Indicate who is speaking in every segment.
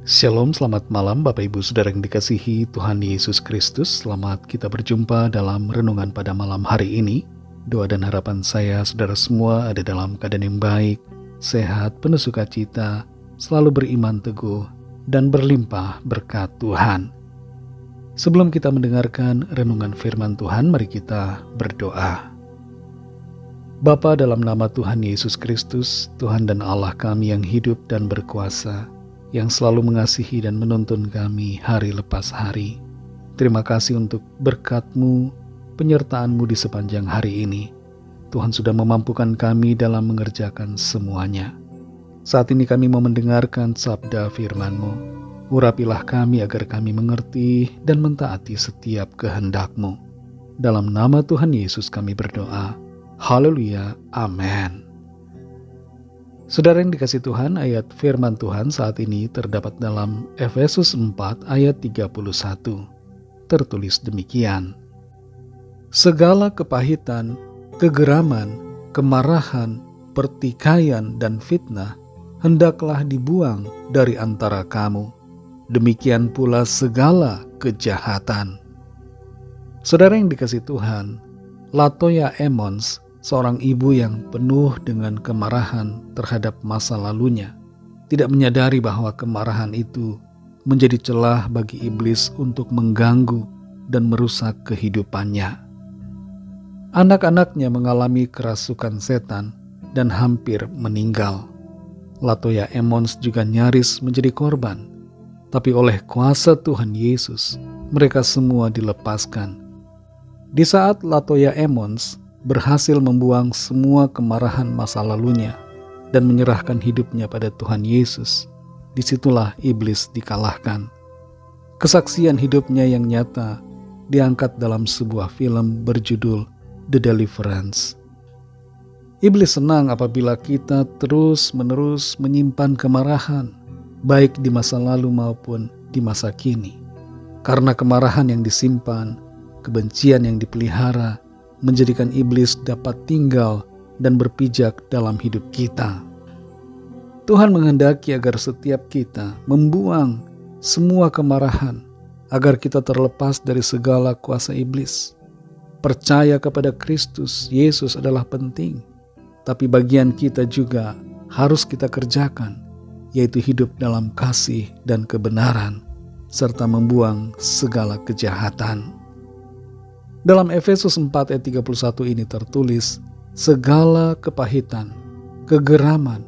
Speaker 1: Shalom, selamat malam Bapak Ibu Saudara yang dikasihi Tuhan Yesus Kristus. Selamat kita berjumpa dalam renungan pada malam hari ini. Doa dan harapan saya saudara semua ada dalam keadaan yang baik, sehat, penuh sukacita, selalu beriman teguh, dan berlimpah berkat Tuhan. Sebelum kita mendengarkan renungan firman Tuhan, mari kita berdoa. Bapa, dalam nama Tuhan Yesus Kristus, Tuhan dan Allah kami yang hidup dan berkuasa, yang selalu mengasihi dan menuntun kami hari lepas hari. Terima kasih untuk berkat-Mu, penyertaan-Mu di sepanjang hari ini. Tuhan sudah memampukan kami dalam mengerjakan semuanya. Saat ini kami mau mendengarkan sabda firman-Mu. Urapilah kami agar kami mengerti dan mentaati setiap kehendak-Mu. Dalam nama Tuhan Yesus kami berdoa. Haleluya, amin. Saudara yang dikasih Tuhan, ayat firman Tuhan saat ini terdapat dalam Efesus 4 ayat 31. Tertulis demikian. Segala kepahitan, kegeraman, kemarahan, pertikaian, dan fitnah hendaklah dibuang dari antara kamu. Demikian pula segala kejahatan. Saudara yang dikasih Tuhan, Latoya Emmons, seorang ibu yang penuh dengan kemarahan terhadap masa lalunya, tidak menyadari bahwa kemarahan itu menjadi celah bagi iblis untuk mengganggu dan merusak kehidupannya. Anak-anaknya mengalami kerasukan setan dan hampir meninggal. Latoya Emmons juga nyaris menjadi korban, tapi oleh kuasa Tuhan Yesus, mereka semua dilepaskan. Di saat Latoya Emmons berhasil membuang semua kemarahan masa lalunya dan menyerahkan hidupnya pada Tuhan Yesus, disitulah iblis dikalahkan. Kesaksian hidupnya yang nyata diangkat dalam sebuah film berjudul The Deliverance. Iblis senang apabila kita terus-menerus menyimpan kemarahan, baik di masa lalu maupun di masa kini. Karena kemarahan yang disimpan, kebencian yang dipelihara, menjadikan iblis dapat tinggal dan berpijak dalam hidup kita. Tuhan menghendaki agar setiap kita membuang semua kemarahan, agar kita terlepas dari segala kuasa iblis. Percaya kepada Kristus Yesus adalah penting, tapi bagian kita juga harus kita kerjakan, yaitu hidup dalam kasih dan kebenaran, serta membuang segala kejahatan. Dalam Efesus 4 ayat 31 ini tertulis, segala kepahitan, kegeraman,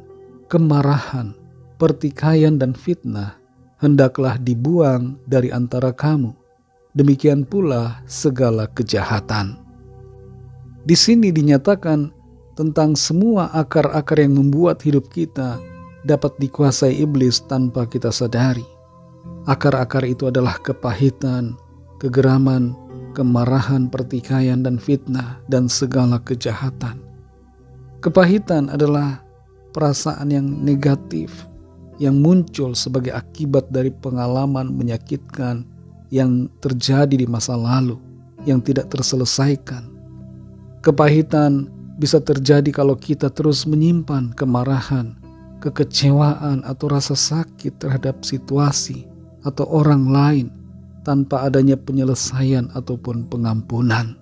Speaker 1: kemarahan, pertikaian dan fitnah hendaklah dibuang dari antara kamu. Demikian pula segala kejahatan. Di sini dinyatakan tentang semua akar-akar yang membuat hidup kita dapat dikuasai iblis tanpa kita sadari. Akar-akar itu adalah kepahitan, kegeraman, kemarahan, pertikaian, dan fitnah, dan segala kejahatan. Kepahitan adalah perasaan yang negatif, yang muncul sebagai akibat dari pengalaman menyakitkan yang terjadi di masa lalu, yang tidak terselesaikan. Kepahitan bisa terjadi kalau kita terus menyimpan kemarahan, kekecewaan, atau rasa sakit terhadap situasi atau orang lain, tanpa adanya penyelesaian ataupun pengampunan.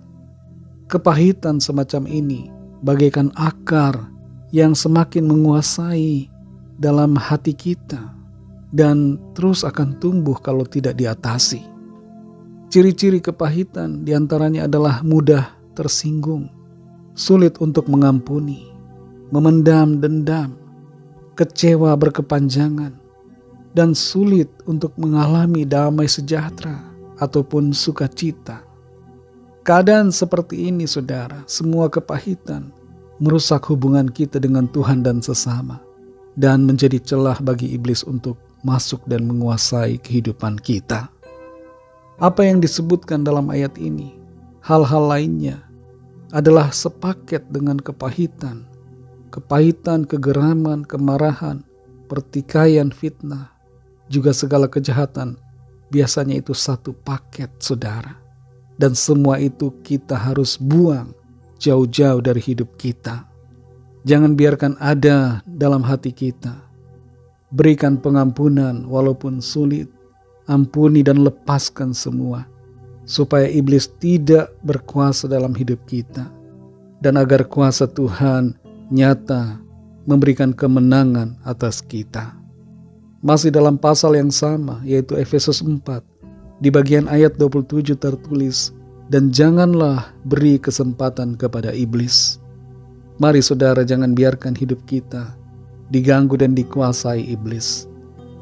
Speaker 1: Kepahitan semacam ini bagaikan akar yang semakin menguasai dalam hati kita dan terus akan tumbuh kalau tidak diatasi. Ciri-ciri kepahitan diantaranya adalah mudah tersinggung, sulit untuk mengampuni, memendam dendam, kecewa berkepanjangan, dan sulit untuk mengalami damai sejahtera ataupun sukacita. Keadaan seperti ini, saudara, semua kepahitan merusak hubungan kita dengan Tuhan dan sesama, dan menjadi celah bagi iblis untuk masuk dan menguasai kehidupan kita. Apa yang disebutkan dalam ayat ini, hal-hal lainnya adalah sepaket dengan kepahitan, kegeraman, kemarahan, pertikaian, fitnah, juga segala kejahatan. Biasanya itu satu paket, saudara. Dan semua itu kita harus buang jauh-jauh dari hidup kita. Jangan biarkan ada dalam hati kita. Berikan pengampunan walaupun sulit. Ampuni dan lepaskan semua, supaya iblis tidak berkuasa dalam hidup kita, dan agar kuasa Tuhan nyata memberikan kemenangan atas kita. Masih dalam pasal yang sama, yaitu Efesus 4, di bagian ayat 27 tertulis, "Dan janganlah beri kesempatan kepada iblis." Mari saudara, jangan biarkan hidup kita diganggu dan dikuasai iblis.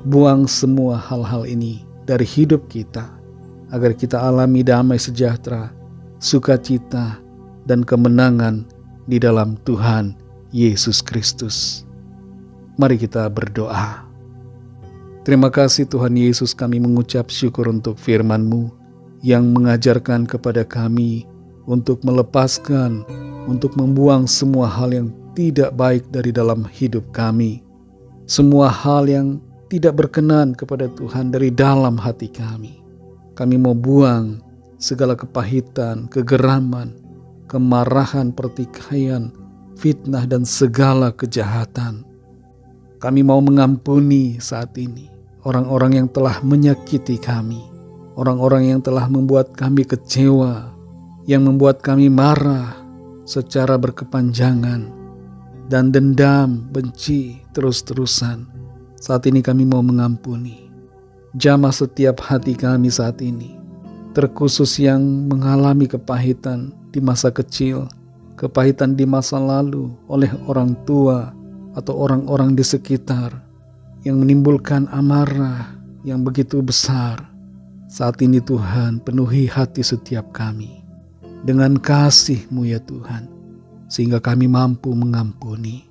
Speaker 1: Buang semua hal-hal ini dari hidup kita, agar kita alami damai sejahtera, sukacita, dan kemenangan di dalam Tuhan Yesus Kristus. Mari kita berdoa. Terima kasih Tuhan Yesus, kami mengucap syukur untuk firman-Mu yang mengajarkan kepada kami untuk melepaskan, untuk membuang semua hal yang tidak baik dari dalam hidup kami. Semua hal yang tidak berkenan kepada Tuhan dari dalam hati kami. Kami mau buang segala kepahitan, kegeraman, kemarahan, pertikaian, fitnah, dan segala kejahatan. Kami mau mengampuni saat ini orang-orang yang telah menyakiti kami, orang-orang yang telah membuat kami kecewa, yang membuat kami marah secara berkepanjangan, dan dendam, benci terus-terusan. Saat ini kami mau mengampuni. Jamah setiap hati kami saat ini, terkhusus yang mengalami kepahitan di masa kecil, kepahitan di masa lalu oleh orang tua atau orang-orang di sekitar, yang menimbulkan amarah yang begitu besar. Saat ini Tuhan, penuhi hati setiap kami dengan kasih-Mu ya Tuhan, sehingga kami mampu mengampuni.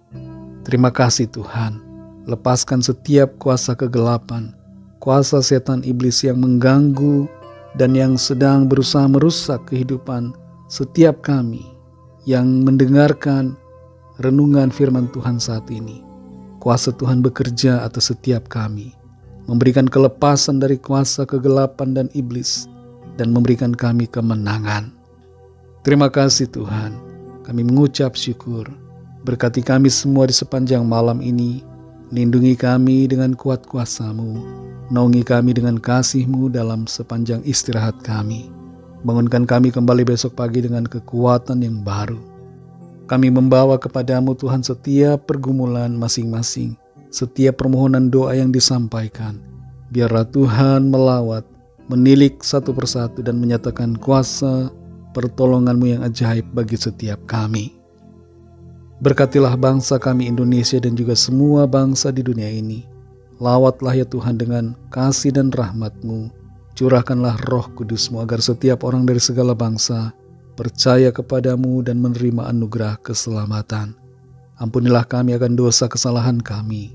Speaker 1: Terima kasih Tuhan. Lepaskan setiap kuasa kegelapan, kuasa setan iblis yang mengganggu dan yang sedang berusaha merusak kehidupan setiap kami yang mendengarkan renungan firman Tuhan saat ini. Kuasa Tuhan bekerja atas setiap kami, memberikan kelepasan dari kuasa kegelapan dan iblis, dan memberikan kami kemenangan. Terima kasih Tuhan, kami mengucap syukur. Berkati kami semua di sepanjang malam ini. Lindungi kami dengan kuat kuasa-Mu, naungi kami dengan kasih-Mu dalam sepanjang istirahat kami. Bangunkan kami kembali besok pagi dengan kekuatan yang baru. Kami membawa kepada-Mu Tuhan setiap pergumulan masing-masing, setiap permohonan doa yang disampaikan. Biarlah Tuhan melawat, menilik satu persatu dan menyatakan kuasa pertolongan-Mu yang ajaib bagi setiap kami. Berkatilah bangsa kami Indonesia dan juga semua bangsa di dunia ini. Lawatlah ya Tuhan dengan kasih dan rahmat-Mu. Curahkanlah Roh Kudus-Mu agar setiap orang dari segala bangsa percaya kepada-Mu dan menerima anugerah keselamatan. Ampunilah kami akan dosa kesalahan kami,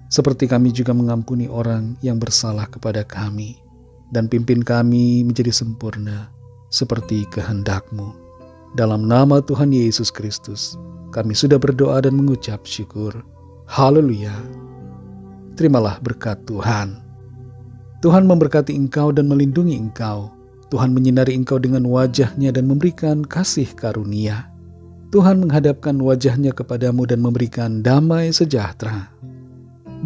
Speaker 1: seperti kami juga mengampuni orang yang bersalah kepada kami. Dan pimpin kami menjadi sempurna seperti kehendak-Mu. Dalam nama Tuhan Yesus Kristus, kami sudah berdoa dan mengucap syukur. Haleluya. Terimalah berkat Tuhan. Tuhan memberkati engkau dan melindungi engkau. Tuhan menyinari engkau dengan wajah-Nya dan memberikan kasih karunia. Tuhan menghadapkan wajah-Nya kepadamu dan memberikan damai sejahtera.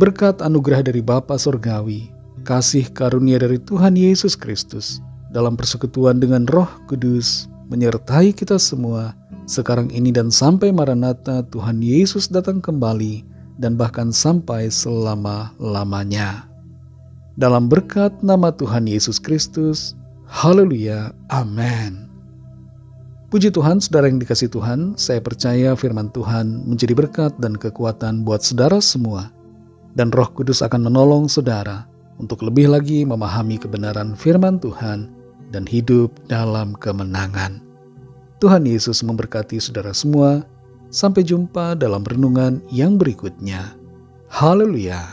Speaker 1: Berkat anugerah dari Bapa Surgawi, kasih karunia dari Tuhan Yesus Kristus, dalam persekutuan dengan Roh Kudus, menyertai kita semua, sekarang ini dan sampai Maranatha Tuhan Yesus datang kembali, dan bahkan sampai selama-lamanya. Dalam berkat nama Tuhan Yesus Kristus, haleluya, amin. Puji Tuhan, saudara yang dikasihi Tuhan, saya percaya firman Tuhan menjadi berkat dan kekuatan buat saudara semua. Dan Roh Kudus akan menolong saudara untuk lebih lagi memahami kebenaran firman Tuhan dan hidup dalam kemenangan. Tuhan Yesus memberkati saudara semua. Sampai jumpa dalam renungan yang berikutnya. Haleluya.